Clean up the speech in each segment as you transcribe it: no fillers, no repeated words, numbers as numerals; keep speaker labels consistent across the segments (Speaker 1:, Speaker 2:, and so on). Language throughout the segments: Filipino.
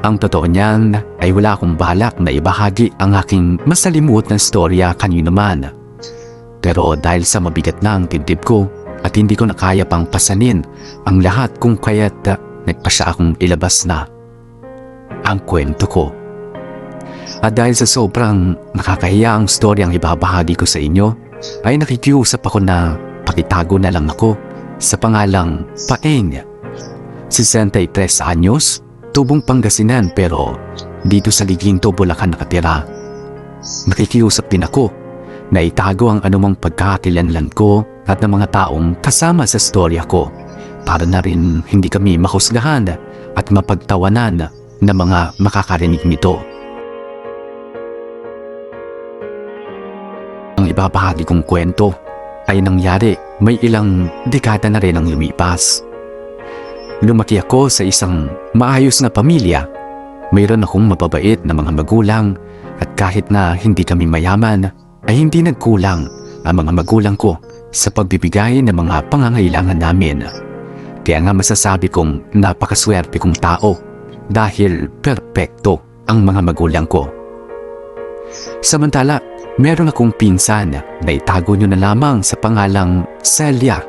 Speaker 1: Ang totoo niyan ay wala akong balak na ibahagi ang aking masalimuot na storya kanino man. Pero dahil sa mabigat na ang dibdib ko at hindi ko na kaya pang pasanin ang lahat kung kaya't nagpasya akong ilabas na ang kwento ko. At dahil sa sobrang nakakahiya ang storyang ibabahagi ko sa inyo, ay nakikiusap ako na pakitago na lang ako sa pangalang Paeng. 63 anyos, tubong Pangasinan pero dito sa Liginto, Bulacan nakatira. Nakikiusap din ako na itago ang anumang pagkakakilanlan ko at ng mga taong kasama sa storya ko para na rin hindi kami mahusgahan at mapagtawanan ng mga makakarinig nito. Ang ibabahagi kong kwento ay nangyari may ilang dekada na rin ang lumipas. Lumaki ako sa isang maayos na pamilya. Mayroon akong mababait na mga magulang at kahit na hindi kami mayaman ay hindi nagkulang ang mga magulang ko sa pagbibigay ng mga pangangailangan namin. Kaya nga masasabi kong napakaswerte kong tao dahil perpekto ang mga magulang ko. Samantala, meron akong pinsan na itago nyo na lamang sa pangalang Celia.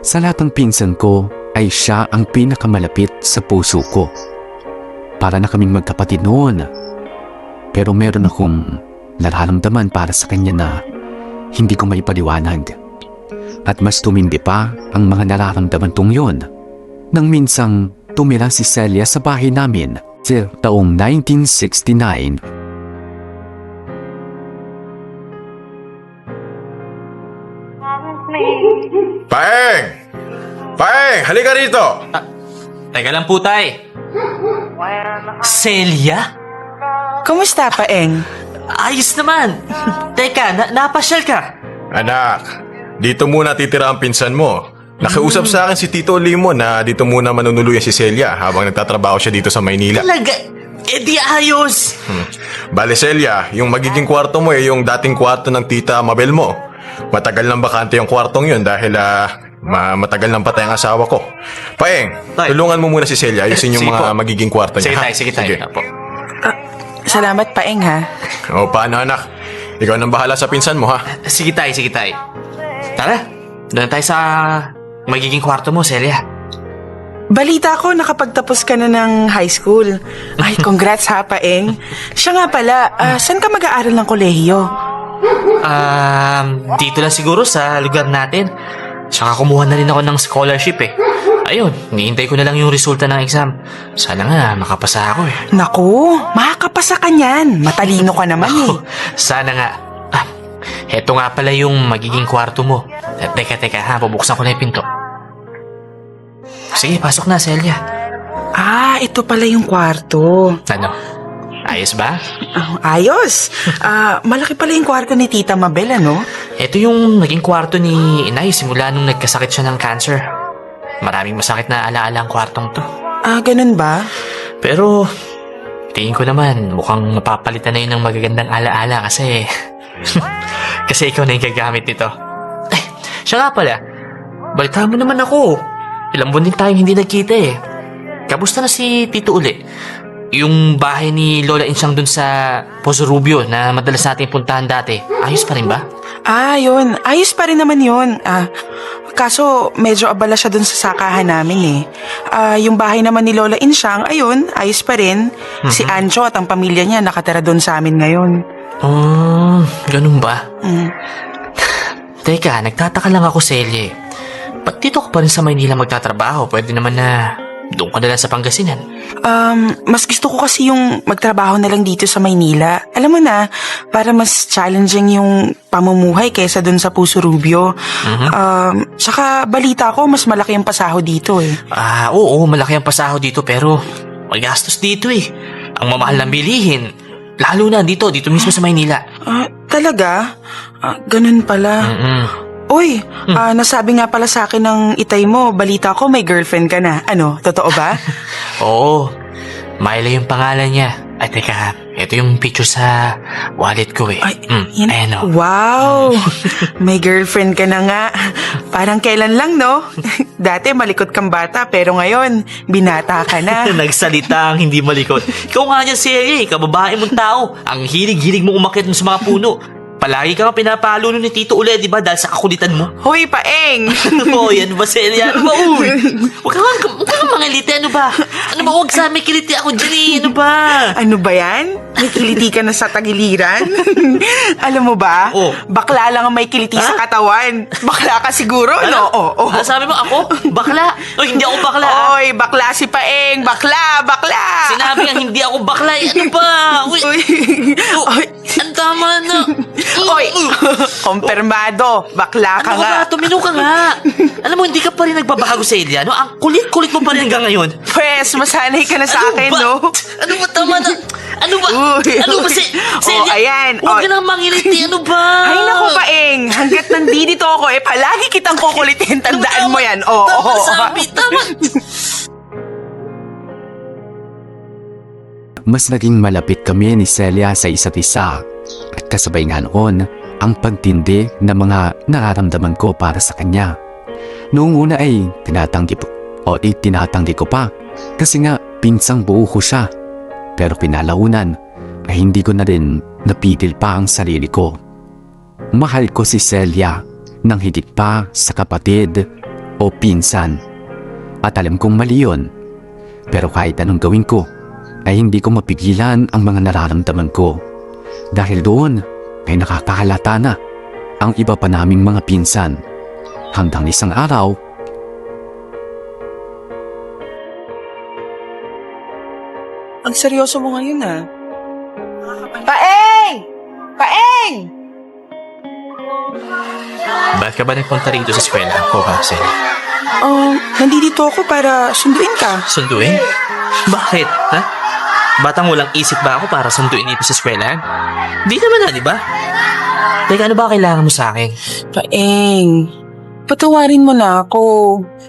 Speaker 1: Sa lahat ng pinsan ko ay siya ang pinakamalapit sa puso ko. Para na kaming magkapatid noon. Pero meron akong nararamdaman para sa kanya na hindi ko maipaliwanag. At mas tumindi pa ang mga nararamdaman kong yun nang minsang tumira si Celia sa bahay namin sa taong 1969.
Speaker 2: Paeng! Paeng! Halika rito!
Speaker 3: Teka lang po, tay. Celia?
Speaker 4: Kumusta, Paeng?
Speaker 3: Ayos naman. Teka, napasyal ka.
Speaker 2: Anak, dito muna titira ang pinsan mo. Nakiusap sa akin si Tito Limo na dito muna manunuluyan si Celia habang nagtatrabaho siya dito sa Maynila.
Speaker 3: Talaga? Eh di ayos.
Speaker 2: Bale Celia, yung magiging kwarto mo ay yung dating kwarto ng tita Mabel mo. Matagal nang bakante yung kwartong yun dahil matagal nang patay ang asawa ko. Paeng,
Speaker 3: Tay.
Speaker 2: tulungan mo muna si Celia ayusin yung
Speaker 3: Sige
Speaker 2: mga
Speaker 3: po.
Speaker 2: magiging kwarto niya.
Speaker 3: Sige tayo. Apo.
Speaker 4: Salamat, Paeng, ha?
Speaker 2: O paano anak? Ikaw nang bahala sa pinsan mo ha?
Speaker 3: Sige tayo. Tara, doon tayo sa magiging kwarto mo, Celia.
Speaker 4: Balita ko, nakapagtapos ka na ng high school. Ay, congrats ha, Paeng. Siya nga pala, saan ka mag-aaral ng kolehiyo?
Speaker 3: Dito lang siguro sa lugar natin. Saka kumuha na rin ako ng scholarship eh. Ayun, hinihintay ko na lang yung resulta ng exam. Sana nga makapasa ako eh.
Speaker 4: Naku, makakapasa ka niyan. Matalino ka naman eh.
Speaker 3: Sana nga. Heto nga pala yung magiging kwarto mo. Teka ha, bubuksan ko na yung pinto. Sige, pasok na, Celia.
Speaker 4: Ito pala yung kwarto.
Speaker 3: Ano? Ayos ba?
Speaker 4: Ayos. Malaki pala yung kwarto ni Tita Mabel, ano?
Speaker 3: Ito yung naging kwarto ni Inay simula nung nagkasakit siya ng cancer. Maraming masakit na alaala ang kwartong to.
Speaker 4: Ganun ba?
Speaker 3: Pero, tingin ko naman mukhang mapapalitan na yun ng magagandang alaala kasi... kasi ikaw na yung gagamit nito. Siya nga pala, balita mo naman ako. Ilang buwan din tayong hindi nagkita eh. Kamusta na si Tito uli? Yung bahay ni Lola Insyang dun sa Pozo Rubio na madalas natin puntahan dati, ayos pa rin ba?
Speaker 4: Yun. Ayos pa rin naman yun. Kaso medyo abala siya dun sa sakahan namin eh. Yung bahay naman ni Lola Insyang, ayun, ayos pa rin. Si Ancho at ang pamilya niya nakatira dun sa amin ngayon.
Speaker 3: Ganun ba? Teka, nagtataka lang ako, Celia. Ba't dito ko pa rin sa Maynila magtatrabaho? Pwede naman na doon ka na lang sa Pangasinan.
Speaker 4: Mas gusto ko kasi yung magtrabaho na lang dito sa Maynila. Alam mo na, para mas challenging yung pamumuhay kaysa dun sa Puso Rubio. Saka balita ko, mas malaki ang pasahod dito eh.
Speaker 3: Oo, malaki ang pasahod dito pero magastos dito eh. Ang mamahal ng bilihin. Lalo na dito mismo sa Maynila.
Speaker 4: Talaga? Ganun pala. Uy, nasabi nga pala sa akin ng itay mo, balita ko may girlfriend ka na. Ano, totoo ba?
Speaker 3: Oo, Myla yung pangalan niya. Ay, teka, ito yung picture sa wallet ko eh.
Speaker 4: Yan.
Speaker 3: Ayan o.
Speaker 4: Wow! May girlfriend ka na nga. Parang kailan lang, no? Dati malikot kang bata, pero ngayon, binata ka na.
Speaker 3: Nagsalita ang hindi malikot. Ikaw nga niyan, Celia, kababae mong tao. Ang hilig-hilig mo umakyat sa mga puno. Palagi ka nga pinapalo nun ni Tito Ule, di ba? Dahil sa kakulitan mo.
Speaker 4: Hoy, paeng!
Speaker 3: Oh, yan ba, Celia? Ano ba, uy? Huwag ka mangiliti, ano ba? Ano ba, huwag sa may kiliti ako dyan eh. Ano ba?
Speaker 4: Ano ba yan? May kiliti ka na sa tagiliran? Alam mo ba?
Speaker 3: Oh.
Speaker 4: Bakla lang ang may kiliti sa katawan. Bakla ka siguro, no? Oo.
Speaker 3: Ah, sabi mo, ako? Bakla? O, hindi ako bakla. ah.
Speaker 4: Oy, bakla si paeng! Bakla! Bakla!
Speaker 3: Sinabi nga, hindi ako bakla. eh. Ano ba? Uy,
Speaker 4: Uy! Oy!
Speaker 3: ang tama na.
Speaker 4: Oy! Kompirmado! Bakla ka
Speaker 3: Ano ka
Speaker 4: nga!
Speaker 3: ba? Tumino ka nga. Alam mo, hindi ka pa rin nagbabago sa Celia, no? Ang kulit-kulit mo pa rin hanggang ngayon.
Speaker 4: Pwes, masanay ka na sa akin,
Speaker 3: ba?
Speaker 4: no?
Speaker 3: Ano ba? Tama na. Ano ba?
Speaker 4: Uy.
Speaker 3: Ano ba, Celia?
Speaker 4: Oh, ayan.
Speaker 3: Huwag
Speaker 4: Oh.
Speaker 3: ka nang mangiliti. Ano ba?
Speaker 4: Ay, naku, paeng! Hanggat nandito ako, palagi kitang kukulitin. Tandaan mo yan. Oo,
Speaker 3: Tama
Speaker 4: oo.
Speaker 3: sabi. Tama.
Speaker 1: Mas naging malapit kami ni Celia sa isa't isa at kasabay nga noon ang pagtindi ng mga nararamdaman ko para sa kanya. Noong una ay tinatanggi ko pa kasi nga pinsang buo ko siya. Pero pinalaunan ay hindi ko na rin napitil pa ang sarili ko. Mahal ko si Celia nang higit pa sa kapatid o pinsan. At alam kong mali yun. Pero kahit anong gawin ko, ay hindi ko mapigilan ang mga nararamdaman ko. Dahil doon ay nakakahalata na ang iba pa naming mga pinsan. Hanggang isang araw,
Speaker 4: Ang seryoso mo ngayon, ah. Paeng! Paeng!
Speaker 3: Bakit ka ba nagpunta rito sa eskwela ko, Celia?
Speaker 4: Nandito ako para sunduin ka.
Speaker 3: Sunduin? Bakit? Ha? Batang walang isip ba ako para sunduin dito sa eskwela? Di naman na, di ba? Teka, ano ba kailangan mo sa akin?
Speaker 4: Paeng, patawarin mo na ako.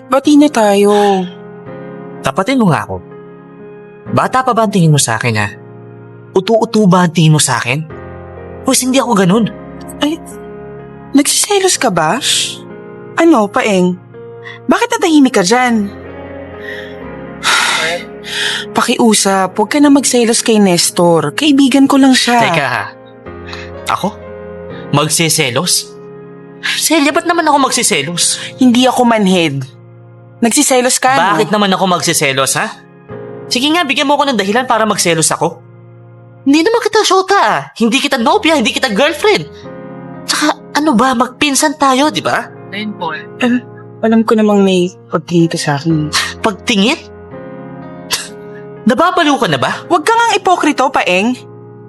Speaker 4: Bati na tayo.
Speaker 3: Tapatin mo nga ako. Bata pa ba ang tingin mo sa akin, ha? Utu-utu ba ang tingin mo sa akin? Pues hindi ako ganun.
Speaker 4: Ay, nagsiselos ka ba? Ano, Paeng? Bakit natahimik ka dyan? Pakiusap, huwag ka na magselos kay Nestor. Kaibigan ko lang siya.
Speaker 3: Teka, ha? Ako? Magsiselos? Celia, ba't naman ako magsiselos?
Speaker 4: Hindi ako manhead. Nagsiselos ka, no?
Speaker 3: Bakit naman ako magsiselos, ha? Sige nga, bigyan mo ako ng dahilan para magselos ako. Hindi naman kita syota, ah. Hindi kita nobya, hindi kita girlfriend. Tsaka, ano ba, magpinsan tayo, di ba?
Speaker 4: Alam ko namang may pagtingin ka sa akin.
Speaker 3: Pagtingin? Nababaliw ka na ba?
Speaker 4: Huwag ka ngang ipokrito, Paeng.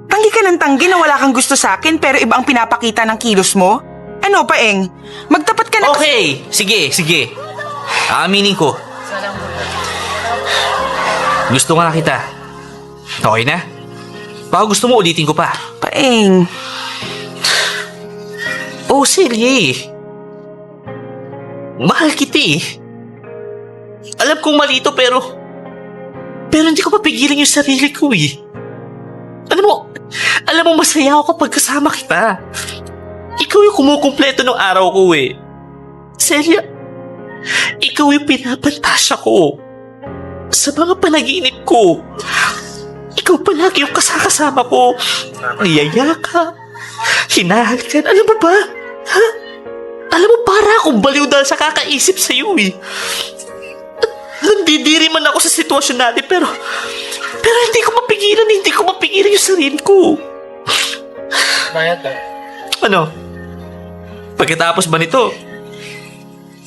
Speaker 4: Tanggi ka ng tanggi na wala kang gusto sa akin pero iba ang pinapakita ng kilos mo. Ano, Paeng? Magtapat ka na...
Speaker 3: Okay, sige. Aaminin ko. Gusto nga kita. Okay na? Baka gusto mo ulitin ko pa.
Speaker 4: Paeng,
Speaker 3: Oh, Celia. Mahal kita eh. Alam kong mali ito pero hindi ko mapigilan yung sarili ko eh. Alam mo masaya ako kapag kasama kita. Ikaw yung kumukumpleto ng araw ko eh. Celia, ikaw yung pinapantasya ko. Sa mga panaginip ko. Ikaw palagi yung kasama ko. Niyayaka. Hinahalkan. Alam mo ba? Ha? Alam mo, para akong baliw dahil sa kakaisip sa'yo eh. Nandidiri man ako sa sitwasyon natin pero hindi ko mapigilan yung sarili ko. Ano? Pagkatapos ba nito,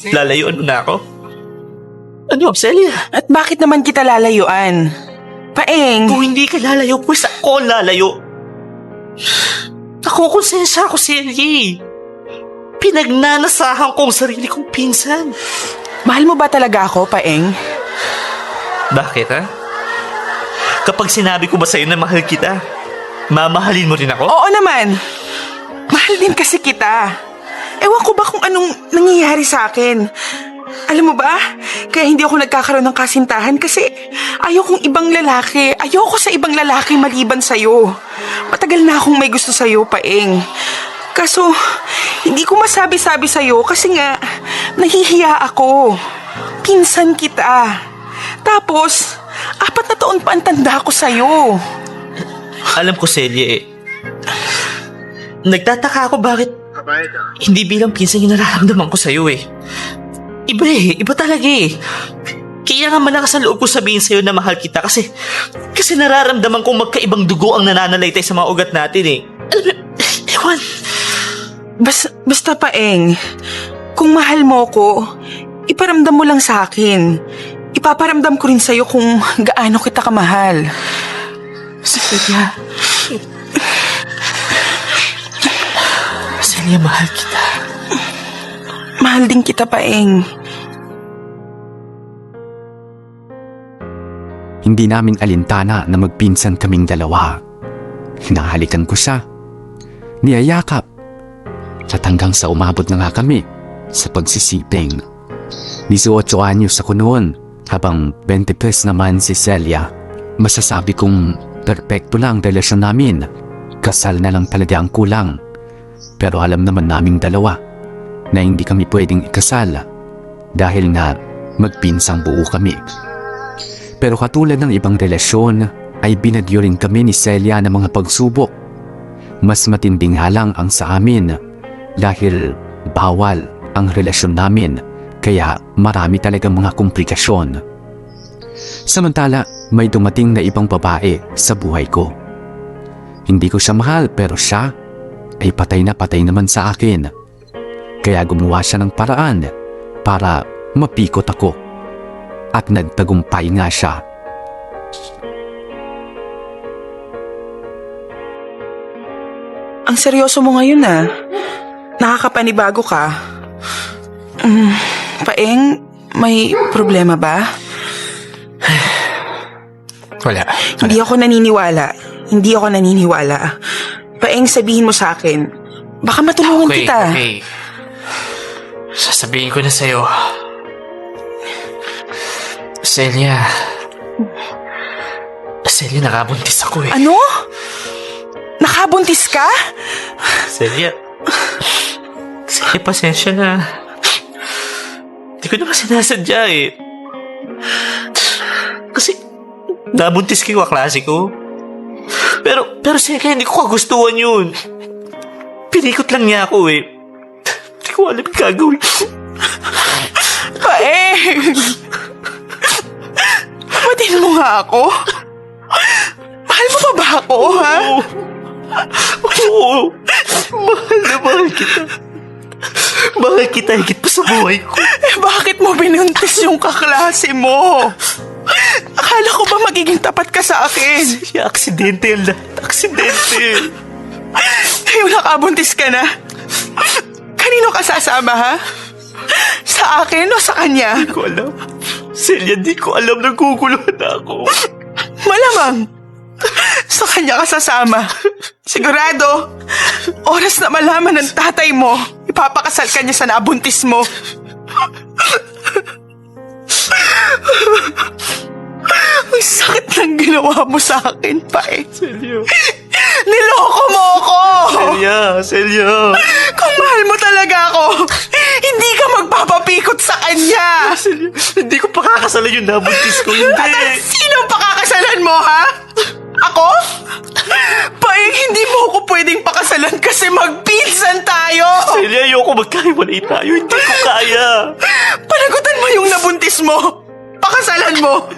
Speaker 3: lalayuan mo na ako? Ano, Celia?
Speaker 4: at bakit naman kita lalayuan? Paeng,
Speaker 3: Kung hindi ka lalayo, pues ako ang lalayo. Ako, konsensya ako, Celia. Pinagnanasahan ko ang sarili kong pinsan.
Speaker 4: mahal mo ba talaga ako, Paeng?
Speaker 3: Bakit, ha? Kapag sinabi ko ba sa'yo na mahal kita, mamahalin mo rin ako?
Speaker 4: Oo naman. Mahal din kasi kita. Ewan ko ba kung anong nangyayari sa akin. Alam mo ba, kaya hindi ako nagkakaroon ng kasintahan kasi ayokong ibang lalaki. Ayoko sa ibang lalaki maliban sa'yo. Matagal na akong may gusto sa'yo, Paeng. Kaso, hindi ko masabi-sabi sa'yo kasi nga, nahihiya ako. Pinsan kita. Tapos, 4 na taon pa ang tanda ko sa'yo.
Speaker 3: Alam ko, Celia, nagtataka ako bakit hindi bilang pinsan yung nararamdaman ko sa'yo eh. Iba talaga eh. Kaya nga malakas ang loob ko sabihin sa'yo na mahal kita kasi nararamdaman kong magkaibang dugo ang nananalaytay sa mga ugat natin eh. Alam mo, ewan.
Speaker 4: Basta Paeng, kung mahal mo ko, iparamdam mo lang sa akin. Ipaparamdam ko rin sa'yo kung gaano kita kamahal.
Speaker 3: Celia. Celia, mahal kita.
Speaker 4: Mahal din kita, Paeng.
Speaker 1: Hindi namin alintana na magpinsan kaming dalawa. Hinahalikan ko siya. Niyayakap. At hanggang sa umabot na nga kami sa pagsisiping. 18 anyos ako noon, habang 23 naman si Celia. Masasabi kong perpekto lang ang relasyon namin. Kasal na lang talaga ang kulang. Pero alam naman naming dalawa na hindi kami pwedeng ikasal dahil nga magpinsang buo kami. Pero katulad ng ibang relasyon ay binagyo rin kami ni Celia ng mga pagsubok. Mas matinding halang ang sa amin dahil bawal ang relasyon namin kaya marami talagang mga komplikasyon. Samantala, may dumating na ibang babae sa buhay ko. Hindi ko siya mahal pero siya ay patay naman sa akin. Kaya gumawa siya ng paraan para mapikot ako. At nagtagumpay nga siya.
Speaker 4: Ang seryoso mo ngayon ah. Nakakapanibago ka. Paeng, may problema ba?
Speaker 3: Wala.
Speaker 4: Hindi ako naniniwala. Paeng, sabihin mo sa akin. Baka matulungan kita.
Speaker 3: Okay. Sasabihin ko na sa'yo. Celia, nakabuntis ako eh.
Speaker 4: Ano? Nakabuntis ka?
Speaker 3: Celia, pasensya na. Hindi ko naman sinasadya eh. Kasi, nabuntis ko yung kaklase ko. Pero Celia, hindi ko kagustuhan yun. Pinikot lang niya ako eh. Hindi ko alam yung gagawin ko.
Speaker 4: Paeng! Batiin mo nga ako? Mahal mo ba ako, ha?
Speaker 3: Oo. Mahal kita. Mahal kita higit pa sa buhay ko.
Speaker 4: Bakit mo binuntis yung kaklase mo? Akala ko ba magiging tapat ka sa akin?
Speaker 3: Siya, aksidente yan lahat. Aksidente.
Speaker 4: Ngayon nakabuntis ka na? Kanino ka sasama, ha? Sa akin o sa kanya?
Speaker 3: Hindi ko alam. Celia, di ko alam. Naguguluhan ako.
Speaker 4: Malamang. Sa kanya ka sasama. Sigurado, oras na malaman ng tatay mo, ipapakasal ka niya sa nabuntis mo. Ang sakit ng ginawa mo sa akin, Pae.
Speaker 3: Celia.
Speaker 4: Niloko mo ako!
Speaker 3: Celia.
Speaker 4: Kung mahal mo talaga ako, hindi ka magpapapikot sa kanya!
Speaker 3: Celia, hindi ko pakakasalan yung nabuntis ko. Hindi.
Speaker 4: Sino pakakasalan mo, ha? Ako? Paeng, hindi mo ako pwedeng pakasalan kasi magpinsan tayo!
Speaker 3: Celia, ayoko magkahiwalay tayo. Hindi ko kaya.
Speaker 4: Panagutan mo yung nabuntis mo! Pakasalan mo!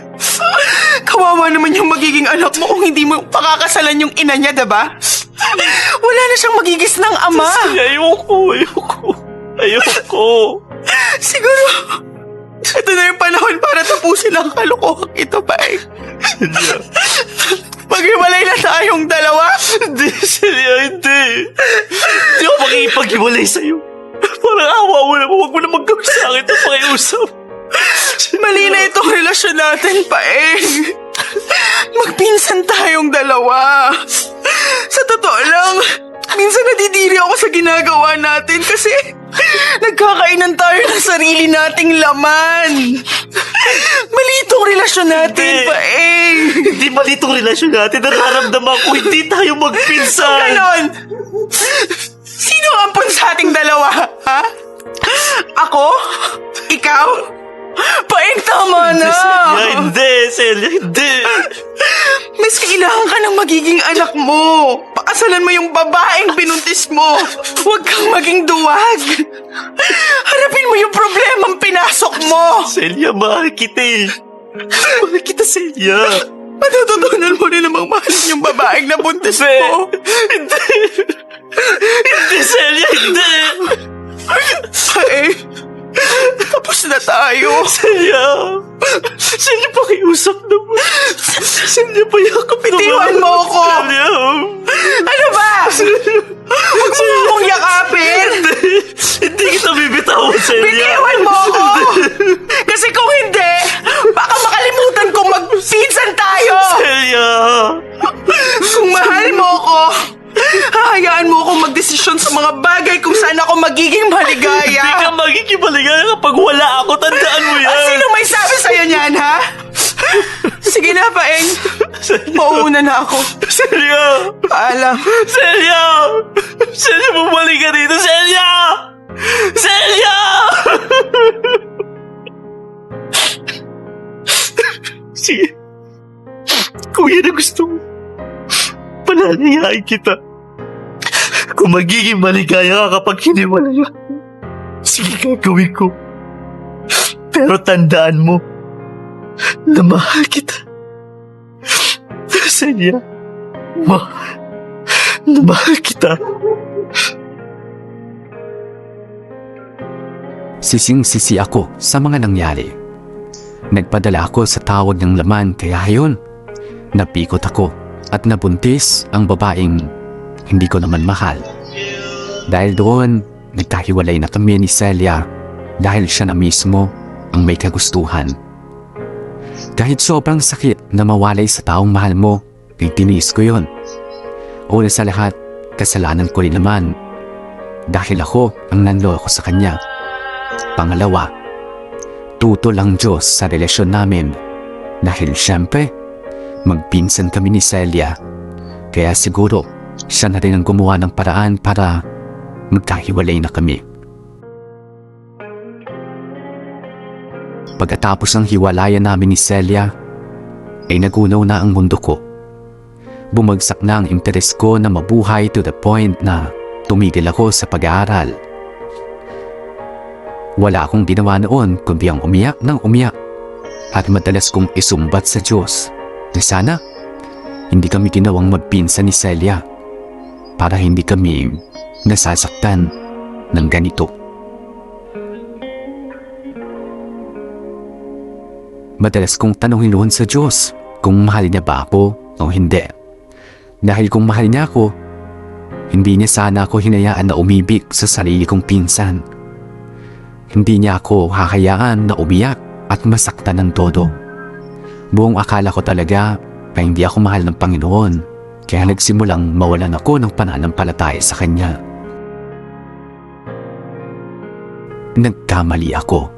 Speaker 4: Kawawa naman yung magiging anak mo kung hindi mo pakakasalan yung ina niya, diba? Wala na siyang magigis ng ama!
Speaker 3: Ayoko.
Speaker 4: Siguro, ito na yung panahon para tapusin ang kalokohan ito, Paeng.
Speaker 3: Celia.
Speaker 4: Maghiwalay na tayong dalawa?
Speaker 3: Hindi, Celia, hindi. Hindi ako makikipaghiwalay sa'yo. Parang awa mo na, huwag mo na magkawin sa akin at pakiusap.
Speaker 4: Mali na itong relasyon natin, Paeng. Magpinsan tayong dalawa. Sa totoo lang, minsan nadidiri ako sa ginagawa natin kasi Nagkakainan tayo ng sarili nating laman. Mali itong relasyon natin,
Speaker 3: Hindi.
Speaker 4: Paeng.
Speaker 3: Hindi mali itong relasyon natin. Nararamdaman ko hindi tayo magpinsan.
Speaker 4: Ganon! Sino ang ampon sa ating dalawa, ha? Ako? Ikaw? Paeng, tama na!
Speaker 3: Celia, hindi.
Speaker 4: Mas kailangan ka ng magiging anak mo. Pakasalan mo yung babaeng binuntis mo. Huwag kang maging duwag. Harapin mo yung problemang pinasok mo.
Speaker 3: Celia, mahal kita eh. Mahal kita, Celia.
Speaker 4: Matututunan mo rin namang mahalin yung babaeng nabuntis mo.
Speaker 3: Hindi. Hindi, Celia, hindi.
Speaker 4: Paeng, tapos na tayo.
Speaker 3: Celia. Celia, pakiusap naman. Celia, payakapin naman.
Speaker 4: Bitiwan mo ako.
Speaker 3: Celia.
Speaker 4: Ano ba? Huwag mo na akong yakapin.
Speaker 3: Hindi kita bibitawan, Celia.
Speaker 4: Bitiwan mo ako. Kasi kung hindi, baka makalimutan kong magpinsan tayo.
Speaker 3: Celia.
Speaker 4: Kung mahal mo ako, hahayaan mo akong magdesisyon sa mga bagay kung saan ako magiging
Speaker 3: Hindi
Speaker 4: maligaya.
Speaker 3: ka magiging maligaya kapag wala ako. Tandaan mo yan.
Speaker 4: At sino may sabi sa'yo niyan, ha? Sige na, Paeng. Mauuna na ako.
Speaker 3: Celia.
Speaker 4: Paalam.
Speaker 3: Celia. Celia, bumalik ka dito. Celia. Celia. Sige. Kung yan ang gusto mo, palalayain kita. Kung magiging maligaya ka kapag hiniwalay ako, sige, gagawin ko. Pero tandaan mo na mahal kita. Celia, mahal kita.
Speaker 1: Sising-sisi ako sa mga nangyari. Nagpadala ako sa tawag ng laman kaya yun, napikot ako at nabuntis ang babaeng hindi ko naman mahal. Dahil doon, nagkahiwalay na kami ni Celia dahil siya na mismo ang may kagustuhan. Kahit sobrang sakit na mawalay sa taong mahal mo, tiniis ko yun. Una sa lahat, kasalanan ko rin naman dahil ako ang nanloko sa kanya. Pangalawa, tutol ang Diyos sa relasyon namin dahil syempre, magpinsan kami ni Celia. Kaya siguro, siya na rin ang gumawa ng paraan para magkahiwalay na kami. Pagkatapos ng hiwalayan namin ni Celia, ay nagunaw na ang mundo ko. Bumagsak na ang interes ko na mabuhay to the point na tumigil ako sa pag-aaral. Wala akong ginawa noon kundi ang umiyak ng umiyak at madalas kong isumbat sa Diyos na sana hindi kami ginawang magpinsan ni Celia para hindi kami nasasaktan ng ganito. Madalas kong tanongin noon sa Diyos kung mahal niya ba ako o hindi. Dahil kung mahal niya ako, hindi niya sana ako hinayaan na umibig sa sarili kong pinsan. Hindi niya ako hahayaan na umiyak at masaktan ng todo. Buong akala ko talaga na hindi ako mahal ng Panginoon, kaya nagsimulang mawalan ako ng pananampalataya sa Kanya. Nagkamali ako.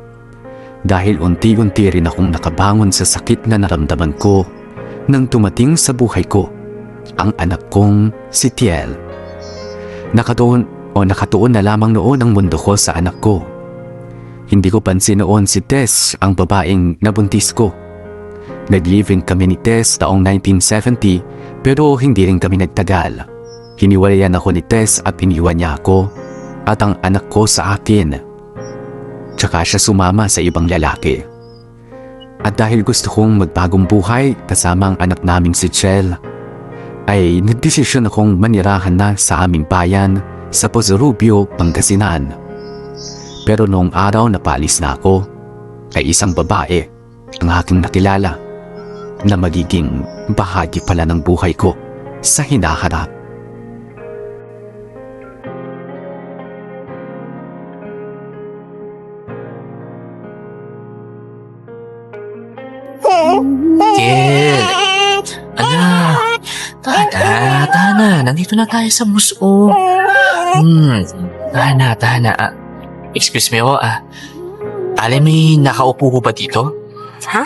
Speaker 1: Dahil unti-unti rin akong nakabangon sa sakit na naramdaman ko nang tumating sa buhay ko ang anak kong si Tiel. Nakatuon na lamang noon ang mundo ko sa anak ko. Hindi ko pansin noon si Tess ang babaeng nabuntis ko. Nag-live-in kami ni Tess taong 1970 pero hindi rin kami nagtagal. Hiniwalayan ako ni Tess at iniwan niya ako at ang anak ko sa akin. Tsaka siya sumama sa ibang lalaki. At dahil gusto kong magbagong buhay kasama ang anak naming si Chel, ay nagdesisyon akong manirahan na sa aming bayan sa Pozo Rubio, Pangasinan. Pero noong araw na paalis na ako, ay isang babae ang aking nakilala na magiging bahagi pala ng buhay ko sa hinaharap.
Speaker 3: Tiel! Anak! Tahan na. Nandito na tayo sa muso. Tahan na. Excuse me ho, Ale, may nakaupo ho ba dito?
Speaker 5: Ha?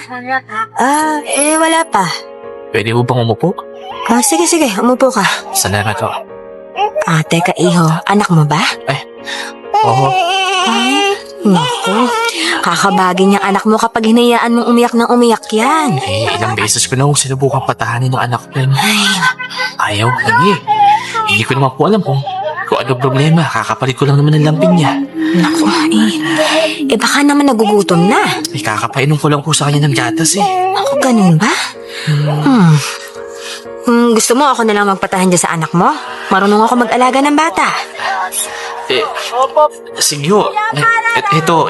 Speaker 5: Wala pa.
Speaker 3: Pwede ho bang umupo?
Speaker 5: Sige, umupo ka.
Speaker 3: Salamat ho.
Speaker 5: Teka iho, anak mo ba?
Speaker 3: Oo.
Speaker 5: Naku, kakabagin niyang anak mo kapag hinayaan mong umiyak ng umiyak yan.
Speaker 3: Ilang beses ko na ho sinubukang patahanin ng anak ko. Ayaw, hindi ko naman po alam kung ano problema. Kakapalit ko lang naman ang lambing niya.
Speaker 5: Naku, baka naman nagugutom na.
Speaker 3: Kakapainom ko lang po sa kanya ng gatas
Speaker 5: Naku, ganun ba? Gusto mo ako na lang magpatahan dyan sa anak mo? Marunong ako mag-alaga ng bata.
Speaker 3: Sige ho. Ito.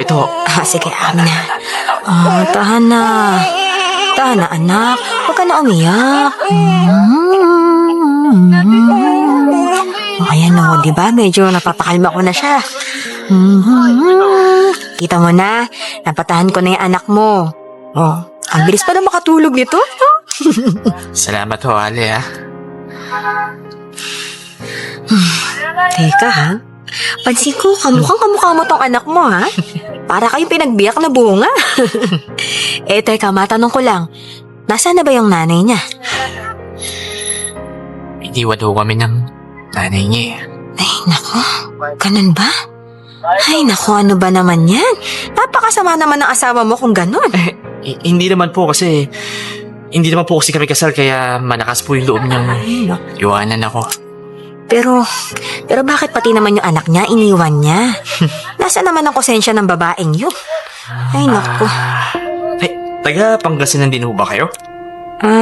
Speaker 5: Sige, amin na. Tahan na. Tahan na, anak. Huwag ka na umiyak. Ayan o, diba? Medyo napapakalma ko na siya. Kita mo na, napatahan ko na yung anak mo. Ang bilis pa na makatulog nito.
Speaker 3: Salamat ho, Ale
Speaker 5: Teka ha, pansin ko, kamukha mo tong anak mo ha. Para kayong pinagbiyak na bunga. Teka, matanong ko lang, nasaan na ba yung nanay niya?
Speaker 3: Iniwan ho kami ng nanay niya.
Speaker 5: Ay, naku, ganun ba? Ay, naku, ano ba naman yan? Napakasama naman ng asawa mo kung ganun.
Speaker 3: Hindi naman po kasi kami kasal kaya malakas po yung loob niyang iwanan ako.
Speaker 5: Pero bakit pati naman yung anak niya, iniwan niya? Nasaan naman ang konsensya ng babaeng yun? Ay, naku.
Speaker 3: Taga Pangasinan din ho ba kayo?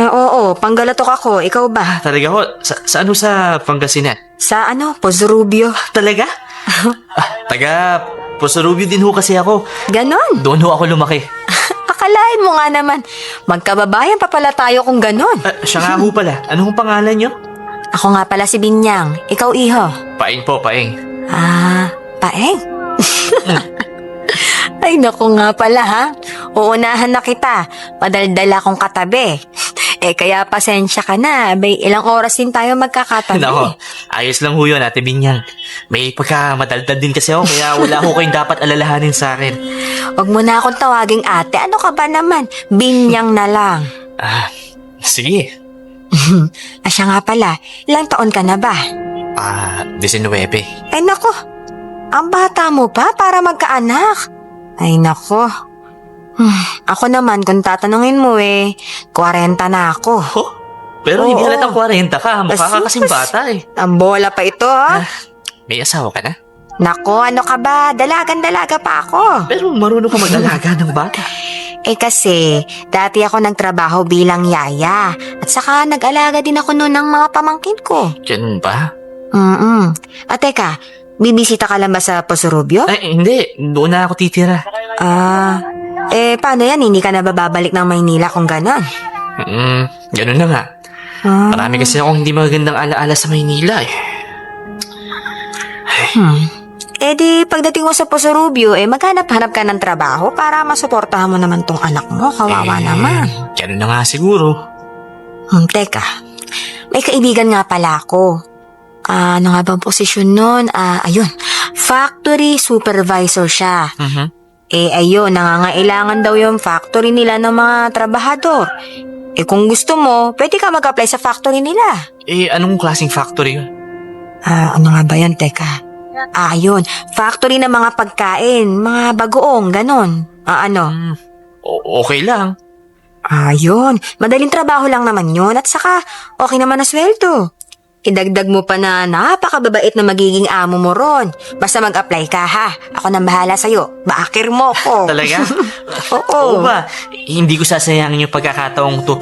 Speaker 5: Oo, Panggalatok ako. Ikaw ba?
Speaker 3: Talaga ho? Saan ho sa Pangasinan?
Speaker 5: Sa Pozrubio.
Speaker 3: Talaga? Taga Posorubio din ho kasi ako.
Speaker 5: Ganon?
Speaker 3: Doon ho ako lumaki.
Speaker 5: Akalain mo nga naman, magkababayan pa pala tayo kung ganon.
Speaker 3: Siya nga ho pala. Ano hong pangalan niyo?
Speaker 5: Ako nga pala si Binyang. Ikaw, iho?
Speaker 3: Paing po, Paing.
Speaker 5: Paeng? Ay, naku nga pala ha. Uunahan na kita. Madaldal akong katabi. Kaya pasensya ka na. Bay, ilang oras din tayo magkakatabi.
Speaker 3: Nako, ayos lang ho yun, Ate Binyang. May pagkamadaldal din kasi ako, kaya wala ho kayong dapat alalahanin sa akin.
Speaker 5: Huwag mo na akong tawaging ate. Ano ka ba naman? Binyang na lang.
Speaker 3: Sige.
Speaker 5: Siya nga pala, ilang taon ka na ba?
Speaker 3: 19.
Speaker 5: Ay nako, ang bata mo pa para magkaanak. Ay nako. Ako naman, kung tatanungin mo 40 na ako.
Speaker 3: Pero hindi
Speaker 5: Oo.
Speaker 3: halatang 40 ka, mukha ka kasing bata
Speaker 5: Ang bola pa ito ha.
Speaker 3: May asawa ka na?
Speaker 5: Nako, ano ka ba? Dalagan-dalaga pa ako.
Speaker 3: Pero marunong ka mag-alaga ng bata.
Speaker 5: Kasi, dati ako nagtrabaho bilang yaya. At saka nag-alaga din ako noon ng mga pamangkin ko.
Speaker 3: Ganun ba?
Speaker 5: Teka, bibisita ka lang ba sa Posorubio?
Speaker 3: Hindi. Doon na ako titira.
Speaker 5: Paano yan? Hindi ka na bababalik ng Maynila kung ganon?
Speaker 3: Ganun na nga. Marami kasi akong hindi magandang alaala sa Maynila
Speaker 5: Di pagdating mo sa Posorubio, maghanap-hanap ka ng trabaho para masuportahan mo naman tong anak mo. Kawawa naman.
Speaker 3: Ganun na nga siguro.
Speaker 5: Teka, may kaibigan nga pala ako. Ano nga bang posisyon nun? Ayun, factory supervisor siya. Ayun, nangangailangan daw yung factory nila ng mga trabahador. Kung gusto mo, pwede ka mag-apply sa factory nila.
Speaker 3: Anong klaseng factory yun?
Speaker 5: Ano nga ba yan? Teka. Yun. Factory ng mga pagkain, mga bagoong, ganon. Ano?
Speaker 3: Okay lang.
Speaker 5: Yun. Madaling trabaho lang naman yun at saka okay naman na sweldo. Idagdag mo pa na napakababait na magiging amo mo ron. Basta mag-apply ka ha. Ako nang bahala sa'yo. Baakir mo ko.
Speaker 3: Talaga?
Speaker 5: Oo.
Speaker 3: Oo ba? Hindi ko sasayangin yung pagkakataong to.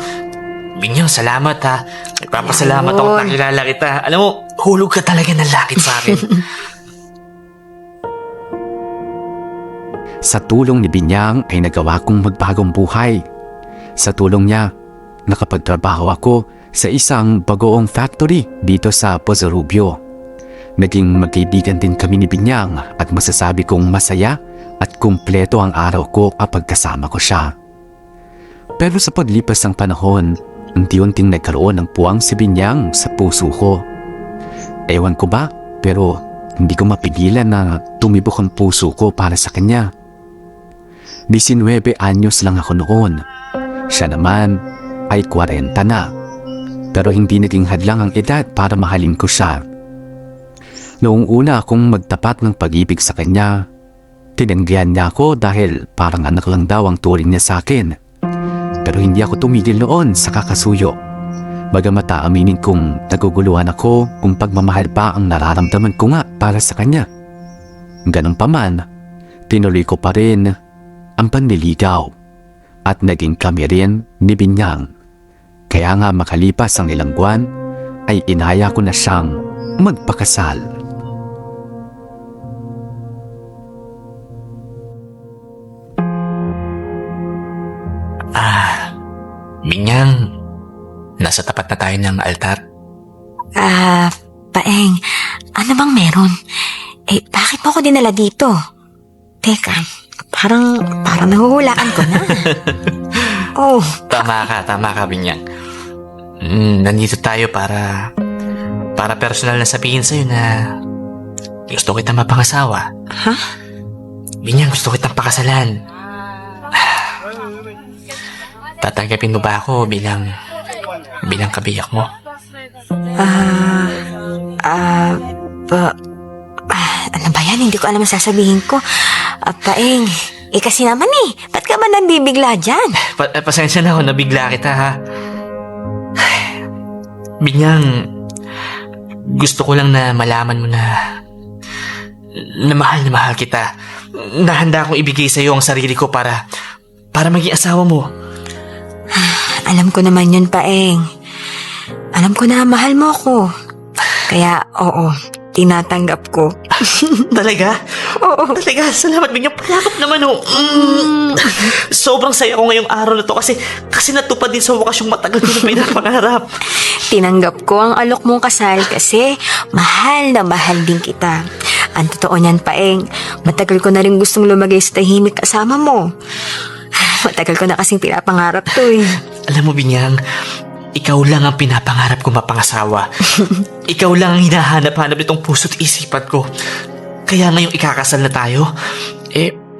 Speaker 3: Binyang, salamat ha. Nagpapasalamat ako at nakilala kita. Alam mo, hulog ka talaga ng lakit sa akin.
Speaker 1: Sa tulong ni Binyang ay nagawa kong magbagong buhay. Sa tulong niya, nakapagtrabaho ako sa isang bagoong factory dito sa Posorubio. Naging magkaibigan din kami ni Binyang at masasabi kong masaya at kumpleto ang araw ko kapag kasama ko siya. Pero sa paglipas ng panahon, unti-unting nagkaroon ng puwang si Binyang sa puso ko. Ewan ko ba, pero hindi ko mapigilan na tumibok ang puso ko para sa kanya. 19 anyos lang ako noon. Siya naman ay 40 na. Pero hindi naging hadlang ang edad para mahalin ko siya. Noong una akong magtapat ng pag-ibig sa kanya, tinanggihan niya ako dahil parang anak lang daw ang turing niya sa akin. Pero hindi ako tumigil noon sa kakasuyo. Bagamat aaminin kong naguguluhan ako kung pagmamahal pa ang nararamdaman ko nga para sa kanya. Ganun pa man, tinuloy ko pa rin ang panliligaw at naging kami rin ni Binyang. Kaya nga makalipas ang ilang buwan ay inaya ko na siyang magpakasal.
Speaker 3: Binyang, nasa tapat na tayo ng altar.
Speaker 5: Paeng, ano bang meron? Bakit mo ako dinala dito? Teka, parang nahuhulaan ko na. Oh,
Speaker 3: Tama ka, Binyang. Nandito tayo para personal na sabihin sa'yo na gusto kita mapangasawa.
Speaker 5: Ha?
Speaker 3: Binyang, gusto kitang pakasalan. Tatanggapin mo ba ako bilang kabiyak mo?
Speaker 5: Ano ba yan? Hindi ko alam ang sasabihin ko. Paeng, kasi naman ba't ka ba nabibigla dyan?
Speaker 3: Pasensya na ako, nabigla kita ha. Binyang, gusto ko lang na malaman mo na mahal kita. Nahanda akong ibigay sa'yo ang sarili ko para maging asawa mo.
Speaker 5: Alam ko naman yun, Paeng. Alam ko na mahal mo ako. Kaya, oo, tinatanggap ko.
Speaker 3: Talaga?
Speaker 5: Oo.
Speaker 3: Talaga, salamat Binyang. Palakap naman oh. Sobrang saya ko ngayong araw na to kasi natupad din sa wakas yung matagal ko na pinapangarap.
Speaker 5: Tinanggap ko ang alok mong kasal kasi mahal na mahal din kita. Ang totoo niyan, Paeng, matagal ko na rin gustong lumagay sa tahimik kasama mo. Matagal ko na kasing pinapangarap to
Speaker 3: Alam mo, Binyang, ikaw lang ang pinapangarap ko mapangasawa. Ikaw lang ang hinahanap-hanap nitong puso't isipan ko. Kaya ngayong ikakasal na tayo,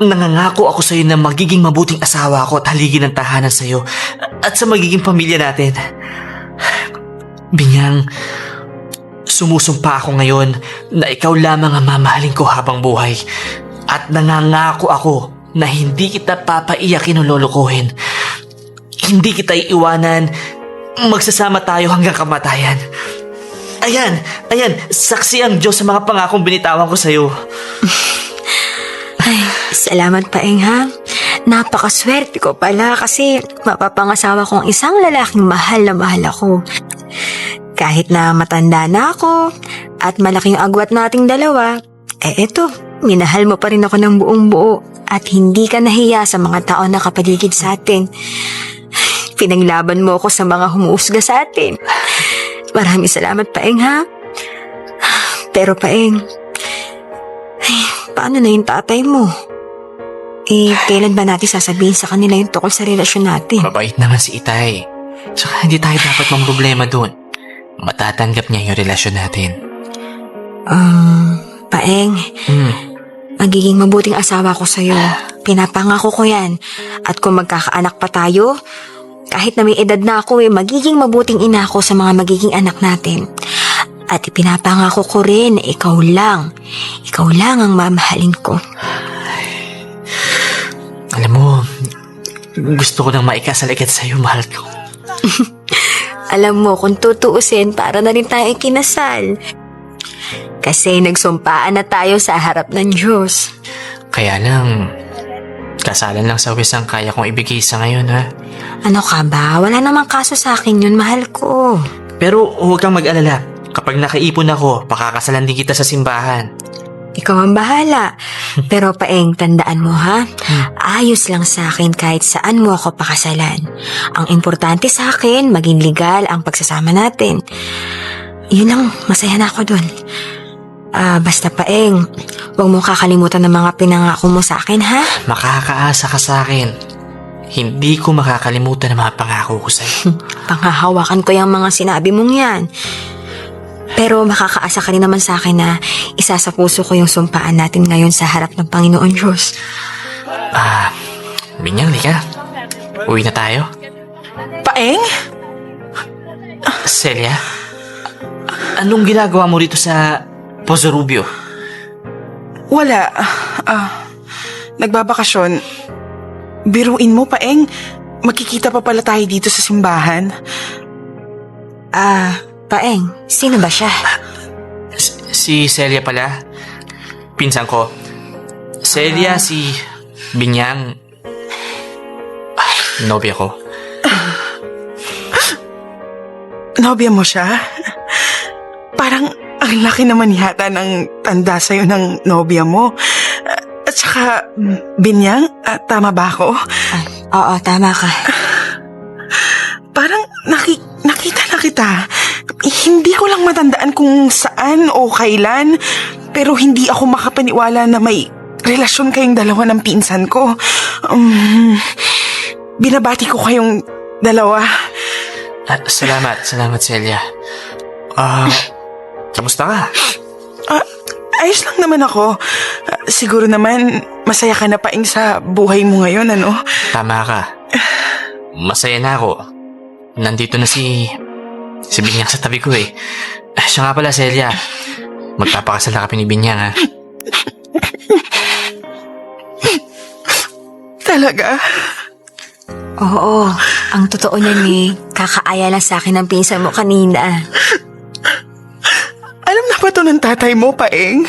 Speaker 3: nangangako ako sa'yo na magiging mabuting asawa ako at haligi ng tahanan sa'yo at sa magiging pamilya natin. Binyang, sumusumpa ako ngayon na ikaw lamang ang mamahalin ko habang buhay at nangangako ako na hindi kita papaiyakin o lolokohin. Hindi kita iiwanan. Magsasama tayo hanggang kamatayan. Ayan, saksi ang Diyos sa mga pangakong binitawan ko sa'yo.
Speaker 5: Ay, salamat, Paeng, ha? Napakaswerte ko pala kasi mapapangasawa ko ang isang lalaking mahal na mahal ako. Kahit na matanda na ako at malaking agwat nating dalawa, eto, minahal mo pa rin ako ng buong buo at hindi ka nahiya sa mga tao na kapaligid sa atin. Pinaglaban mo ako sa mga humuhusga sa atin. Maraming salamat, Paeng, ha? Pero, Paeng, paano na yung tatay mo? Kailan ba natin sasabihin sa kanila yung tukol sa relasyon natin?
Speaker 3: Mabait naman si Itay. Saka hindi tayo dapat mang problema dun. Matatanggap niya yung relasyon natin.
Speaker 5: Paeng, magiging mabuting asawa ko sa'yo. Pinapangako ko yan. At kung magkakaanak pa tayo, kahit na may edad na ako magiging mabuting ina ako sa mga magiging anak natin. At ipinapangako ko rin na ikaw lang ang mamahalin ko.
Speaker 3: Alam mo, gusto ko nang maikasal agad sa'yo, mahal ko.
Speaker 5: Alam mo, kung tutuusin, para na rin tayo ikinasal. Kasi nagsumpaan na tayo sa harap ng Diyos.
Speaker 3: Kaya lang, kasalan lang sa wis ang kaya kong ibigay sa ngayon, ha?
Speaker 5: Ano ka ba? Wala namang kaso sa akin yun, mahal ko.
Speaker 3: Pero huwag kang mag-alala. Kapag nakaipon ako, pakakasalan din kita sa simbahan.
Speaker 5: Ikaw ang bahala. Pero Paeng, tandaan mo ha, ayos lang sa akin kahit saan mo ako pakasalan. Ang importante sa akin, maging legal ang pagsasama natin. Yun lang, masaya na ako dun. Basta Paeng, huwag mo kakalimutan ng mga pinangako mo sa akin, ha?
Speaker 3: Makakaasa ka sa akin. Hindi ko makakalimutan ang mga pangako ko sa'yo.
Speaker 5: Panghahawakan ko yung mga sinabi mong yan. Pero makakaasa ka rin naman sa akin na isa sa puso ko yung sumpaan natin ngayon sa harap ng Panginoon Diyos.
Speaker 3: Binyang, lika. Uwi na tayo.
Speaker 4: Paeng?
Speaker 3: Celia, anong ginagawa mo rito sa Pozo Rubio?
Speaker 4: Wala. Nagbabakasyon. Biruin mo, Paeng. Magkikita pa pala tayo dito sa simbahan.
Speaker 5: Paeng, sino ba siya?
Speaker 3: Si Celia pala. Pinsan ko. Celia, si Binyang. Nobya ko.
Speaker 4: Nobya mo siya? Parang ang laki naman yata ng tanda sa'yo ng nobya mo. At saka, Binyang, tama ba ako?
Speaker 5: Oo, tama ka.
Speaker 4: Parang nakita na kita. Hindi ko lang matandaan kung saan o kailan, pero hindi ako makapaniwala na may relasyon kayong dalawa ng pinsan ko. Binabati ko kayong dalawa.
Speaker 3: Salamat Celia. Kamusta ka?
Speaker 4: Ayos lang naman ako. Siguro naman masaya ka na Paeng sa buhay mo ngayon, ano?
Speaker 3: Tama ka. Masaya na ako. Nandito na si Binyang sa tabi ko eh. Siya nga pala, Celia. Magpapakasal na kami ni Binyang, ha?
Speaker 4: Talaga?
Speaker 5: Oo, ang totoo niyan eh, kakaaya lang sa akin ng pinsan mo kanina.
Speaker 4: Alam na ba to ng tatay mo, Paeng?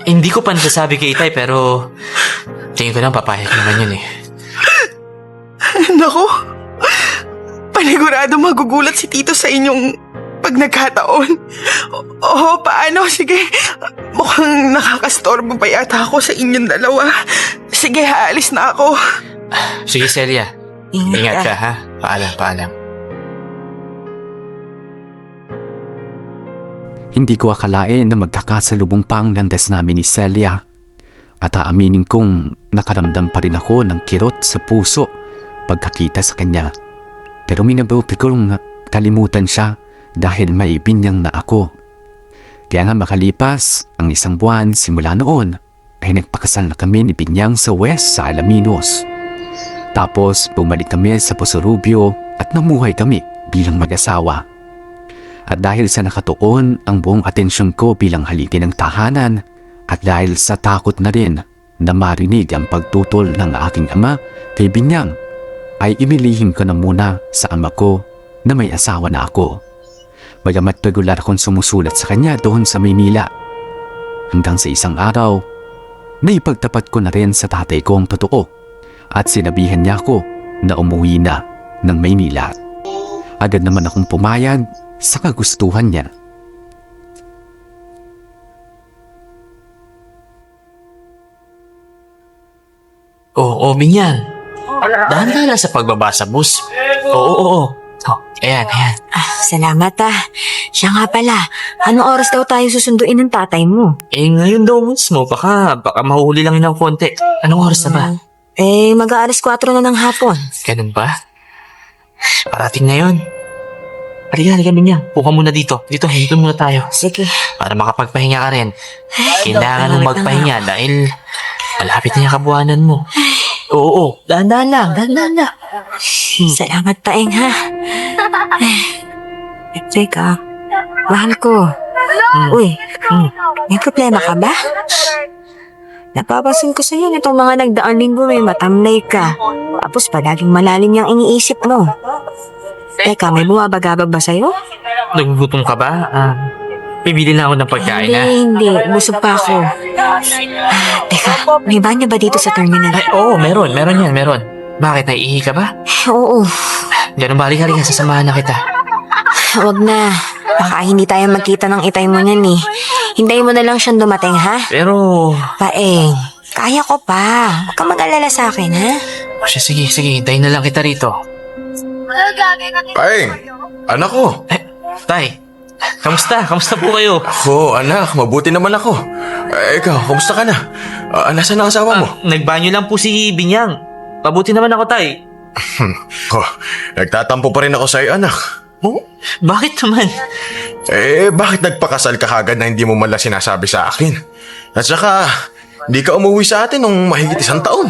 Speaker 3: Hindi ko pa nasasabi kay Itay, pero tingin ko lang papayag naman yun eh.
Speaker 4: Naku, panigurado magugulat si Tito sa inyong pag nagkataon. Oo, paano? Sige, mukhang nakakastorbo pa yata ako sa inyong dalawa. Sige, haalis na ako.
Speaker 3: Sige, Celia. Ingat ka, ha? Paalam.
Speaker 1: Hindi ko akalain na magkakasalubong pa ang landas namin ni Celia. At aaminin kong nakaramdam pa rin ako ng kirot sa puso pagkakita sa kanya. Pero minabuti kong kalimutan siya dahil may Binyang na ako. Kaya nga makalipas ang 1 buwan simula noon ay nagpakasal na kami ni Binyang sa West sa Alaminos. Tapos bumalik kami sa Pozo Rubio at namuhay kami bilang mag-asawa. At dahil sa nakatuon ang buong atensyon ko bilang haligi ng tahanan at dahil sa takot na rin na marinig ang pagtutol ng aking ama kay Binyang, ay imilihim ko na muna sa ama ko na may asawa na ako. Bagamat regular akong sumusulat sa kanya doon sa Maynila. Hanggang sa isang araw, naipagtapat ko na rin sa tatay ko ang totoo at sinabihan niya ako na umuwi na ng Maynila. Agad naman akong pumayag sa kagustuhan niya.
Speaker 3: Oo, Binyang. Dahan-dahan lang sa pagbaba sa bus. Oo. Ayan.
Speaker 5: Salamat Siya nga pala, anong oras daw tayo susunduin ng tatay mo?
Speaker 3: Ngayon daw mismo, baka mahuhuli lang yun ng konti. Anong oras na ba?
Speaker 5: Mag-aalas 4 na ng hapon.
Speaker 3: Ganun ba? Parating na yun. Halika, Binyang. Puka muna dito. Dito muna tayo.
Speaker 5: Sige.
Speaker 3: Para makapagpahinga ka rin. Kailangan mong magpahinga dahil malapit na yung kabuhanan mo. Oo. Dahan-dahan lang.
Speaker 5: Salamat Paeng ha. Teka, mahal ko. Uy, may problema ka ba? Napapansin ko sa'yo nitong mga nagdaang linggo may matamlay ka. Tapos palaging malalim yung iniisip mo. Teka, may bumabagabag ba sa'yo?
Speaker 3: Nagugutom ka ba? Bibili na ako ng pagkain, ha?
Speaker 5: Hindi. Busog pa ako. Teka, may banyo ba dito sa terminal?
Speaker 3: Ay, oo, meron yan. Bakit, naiihi ka ba?
Speaker 5: Oo.
Speaker 3: Ganun ba? Halika, sasamahan na kita.
Speaker 5: Huwag na. Baka hindi tayo magkita ng itay mo niyan eh. Hintayin mo na lang siyang dumating, ha?
Speaker 3: Pero...
Speaker 5: Paeng, kaya ko pa. Huwag ka mag-alala sa akin, ha?
Speaker 3: Sige, hintayin na lang kita rito.
Speaker 2: Paeng, anak ko.
Speaker 3: Tay, kamusta? Kamusta po kayo?
Speaker 2: Ako, anak, mabuti naman ako. Ikaw, kamusta ka na? Nasaan ang asawa mo?
Speaker 3: Nagbanyo lang po si Binyang. Mabuti naman ako, Tay.
Speaker 2: Nagtatampo pa rin ako sa'yo, anak.
Speaker 3: Oh, bakit naman?
Speaker 2: Bakit nagpakasal ka kagad na hindi mo mala sinasabi sa akin? At saka, di ka umuwi sa atin nung mahigit 1 taon.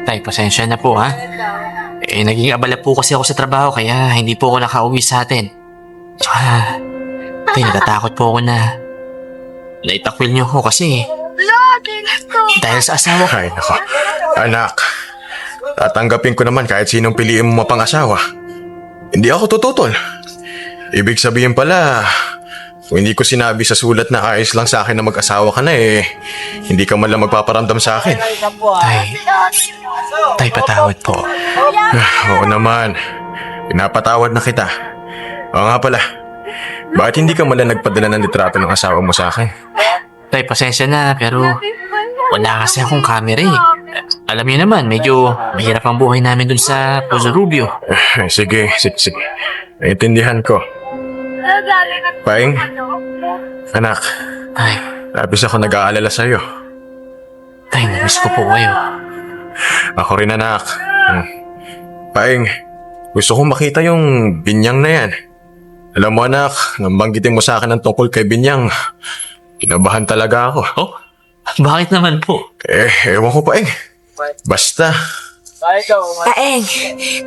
Speaker 3: Tay, pasensya na po ha. Naging abala po kasi ako sa trabaho kaya hindi po ako nakauwi sa atin. Tsaka, tay, natatakot po ako na naitakwil niyo ako kasi dahil sa asawa ko.
Speaker 2: Ay, nako. Anak, tatanggapin ko naman kahit sinong piliin mo mapang-asawa. Hindi ako tututol. Ibig sabihin pala, kung hindi ko sinabi sa sulat na ayos lang sa akin na mag-asawa ka na hindi ka man lang magpaparamdam sa akin.
Speaker 3: Tay, patawad po.
Speaker 2: Oo naman. Pinapatawad na kita. Oo nga pala. Bakit hindi ka man lang nagpadala ng litrato ng asawa mo sa akin?
Speaker 3: Tay, pasensya na pero wala kasi akong camera eh. Alam niyo naman, medyo mahirap ang buhay namin dun sa Puso Rubio.
Speaker 2: Sige. Naintindihan ko. Paing, anak,
Speaker 3: Tay,
Speaker 2: labis ako nag-aalala sa'yo.
Speaker 3: tay, namiss ko po kayo.
Speaker 2: Ako rin, anak. Paing, gusto kong makita yung binyang na yan. Alam mo, anak, nang banggitin mo sa akin ang tungkol kay Binyang, kinabahan talaga ako.
Speaker 3: Oh, bakit naman po?
Speaker 2: Ewan ko, Paing. Basta,
Speaker 5: Paeng,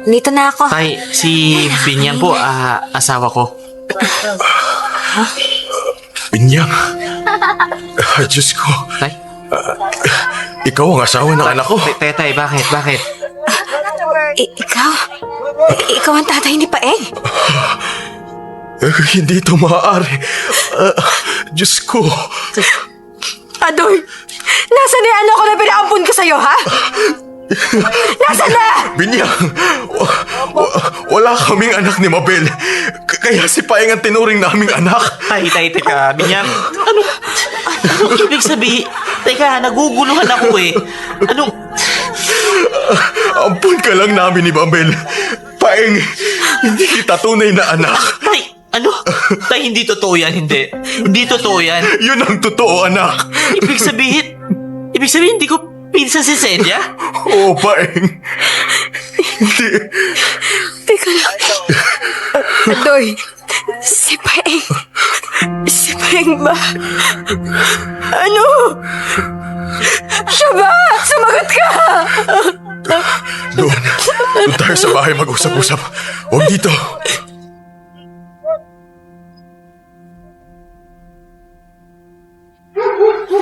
Speaker 5: nandito na ako.
Speaker 3: Tay, si Binyang po, asawa ko.
Speaker 2: Binyang. Diyos ko,
Speaker 3: Tay,
Speaker 2: ikaw ang asawa ng anak ko.
Speaker 3: tay, bakit?
Speaker 5: Ikaw ang tatay ni Paeng.
Speaker 2: Hindi ito maaari. Diyos ko.
Speaker 5: Adoy, nasaan na yung anak ko na pinaampun ko sa'yo, ha? Nasaan na?
Speaker 2: Binyang, wala kaming anak ni Mabel. Kaya si Paeng ang tinuring naming anak.
Speaker 3: Tay, teka, Binyang. Anong ibig sabihin? Teka, naguguluhan ako eh.
Speaker 2: Ampun ka lang namin ni Mabel. Paeng, hindi kita tunay na anak.
Speaker 3: Tay, Tay, hindi totoo yan, hindi. Hindi totoo yan.
Speaker 2: Yun ang totoo, anak.
Speaker 3: Ibig sabihin, hindi ko pinsan si Celia?
Speaker 2: Oo, Paeng. Hindi.
Speaker 5: Teka lang. Adoy, si Paeng. Si Paeng ba? Ano? Siya ba? Sumagot ka!
Speaker 2: Doon tayo sa bahay mag-usap-usap. Huwag dito.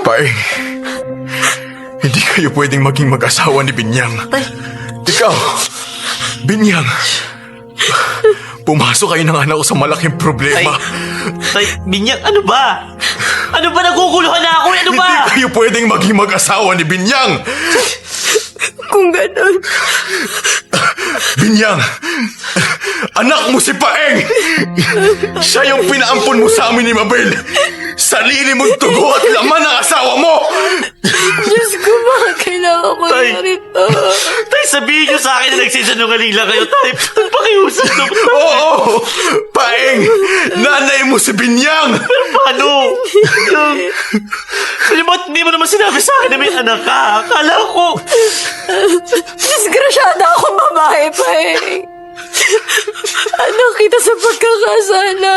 Speaker 2: Paeng, hindi kayo pwedeng maging mag-asawa ni Binyang. Ikaw, Binyang, pumasok kayo ng anak ko sa malaking problema.
Speaker 3: Tay, Binyang, ano ba? Ano ba, naguguluhan na ako? Ano ba?
Speaker 2: Hindi kayo pwedeng maging mag-asawa ni Binyang.
Speaker 5: Kung gano'n,
Speaker 2: Binyang, anak mo si Paeng. Siya yung pinaampon mo sa amin ni Mabel. Sarili mong tugo at laman ng asawa mo.
Speaker 5: Diyos ko, bakit kailangan ko
Speaker 3: Tay.
Speaker 5: na rito?
Speaker 3: Tay, sabihin niyo sa akin na nagsisinungaling lang kayo. Tay, pakiusap na.
Speaker 2: Oo, Paeng, nanay mo si Binyang.
Speaker 3: Paano? Ba't hindi mo naman sinabi sa akin na may anak ka? Akala ko.
Speaker 5: Disgrasyada akong babae, Paeng. Anak kita sa pagkakasala.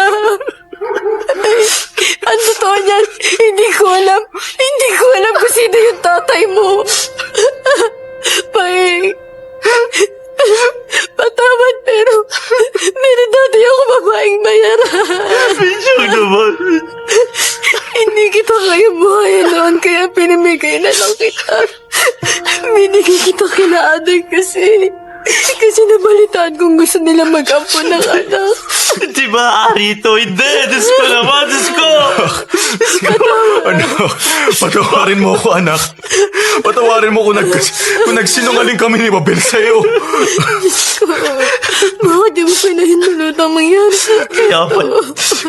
Speaker 5: Ang totoo niyan, hindi ko alam kung sino yung tatay mo. Paeng, patawad pero dati ako babaeng bayaran.
Speaker 3: Binyang naman.
Speaker 5: Hindi kita kaya buhay noon kaya pinimigay na lang kita. Binigay kita kina Adoy kasi nabalitaan kong gusto nila mag-ampon ng anak.
Speaker 3: Di ba, Arito? Hindi. Diyos ko naman, Diyos ko.
Speaker 2: Ano? Patawarin mo ako, anak. Patawarin mo kung nagsinungaling kami ni Mabel sa'yo.
Speaker 5: Bakit di mo pinahintulot ang mangyari sa akin?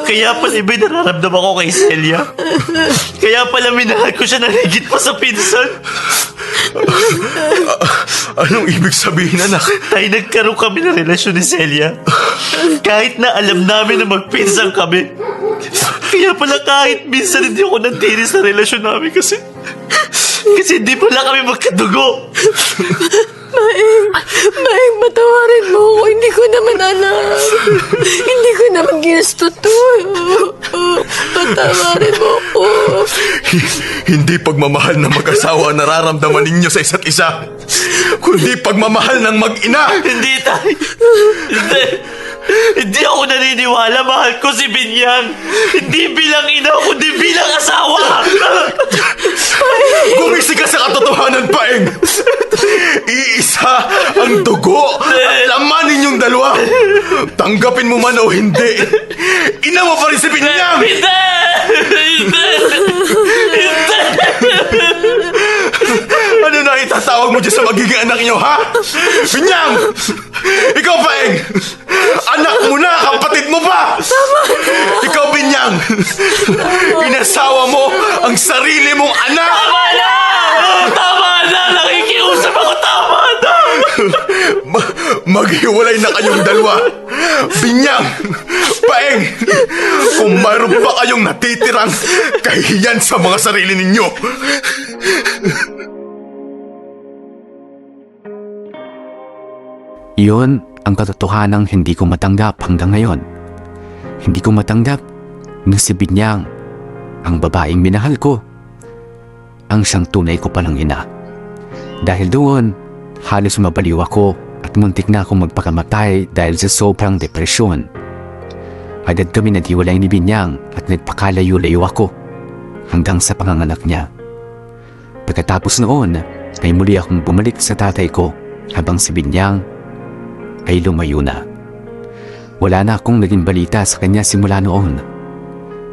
Speaker 3: Kaya pala iba yung nararamdaman ko kay Celia. Kaya pala minahal ko siya na higit pa sa pinsan.
Speaker 2: Anong ibig sabihin, anak?
Speaker 3: Tayo nagkaroon kami ng relasyon ni Celia. Kahit na alam namin na magpinsan kami. Kaya pala kahit minsan hindi ako nantinis sa relasyon namin kasi hindi pala kami magkadugo.
Speaker 5: Maeng,
Speaker 6: Patawarin mo ako. Hindi ko naman alam. Hindi ko naman ginusto to. Patawarin mo ako.
Speaker 2: Hindi pagmamahal ng mag-asawa ang nararamdaman ninyo sa isa't isa, kundi pagmamahal ng mag-ina.
Speaker 3: Hindi, tay. Hindi. Hindi ako naniniwala. Mahal ko si Binyang. Hindi bilang ina, kundi bilang asawa.
Speaker 2: Gumisi ka sa katotohanan, Paeng. Iisa ang dugo at laman ninyong dalawa. Tanggapin mo man o hindi, ina mo pa rin si Binyang.
Speaker 3: Hindi! Hindi! Hindi!
Speaker 2: Ano na itatawag mo dyan sa magiging anak niyo, ha? Binyang! Ikaw, Paeng! Anak mo na, kapatid mo pa! Ikaw, Binyang! Inasawa mo ang sarili mong anak!
Speaker 3: Tama na! Tama na! Nakikiusap ako! Tama na!
Speaker 2: Maghiwalay na kayong dalawa. Binyang! Paeng! Kung mayroon pa kayong natitirang kahiyan sa mga sarili ninyo.
Speaker 1: Iyon ang katotohanang hindi ko matanggap hanggang ngayon. Hindi ko matanggap na si Binyang, ang babaeng minahal ko, ang siyang tunay ko palang ina. Dahil doon, halos mabaliw ako at muntik na akong magpakamatay dahil sa sobrang depresyon. Agad kami naghiwalay ni Binyang at nagpakalayo-layo ako hanggang sa panganganak niya. Pagkatapos noon, ay muli akong bumalik sa tatay ko habang si Binyang ay lumayo na. Wala na akong naging balita sa kanya simula noon.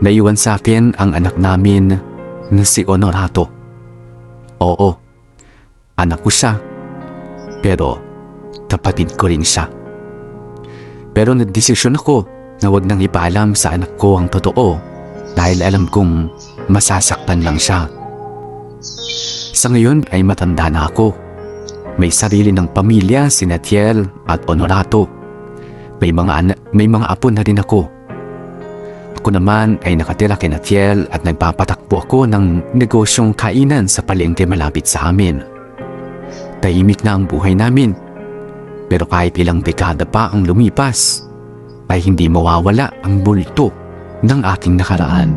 Speaker 1: Naiwan sa akin ang anak namin na si Honorato. Oo, anak ko siya, pero kapatid ko rin siya. Pero nagdesisyon ako na wag nang ipaalam sa anak ko ang totoo dahil alam kong masasaktan lang siya. Sa ngayon ay matanda na ako. May sarili ng pamilya si Natiel at Honorato. May mga apo na rin ako. Ako naman ay nakatira kay Natiel at nagpapatakbo ako ng negosyong kainan sa palengke malapit sa amin. Tahimik na ang buhay namin. Pero kahit ilang dekada pa ang lumipas, ay hindi mawawala ang multo ng aking nakaraan.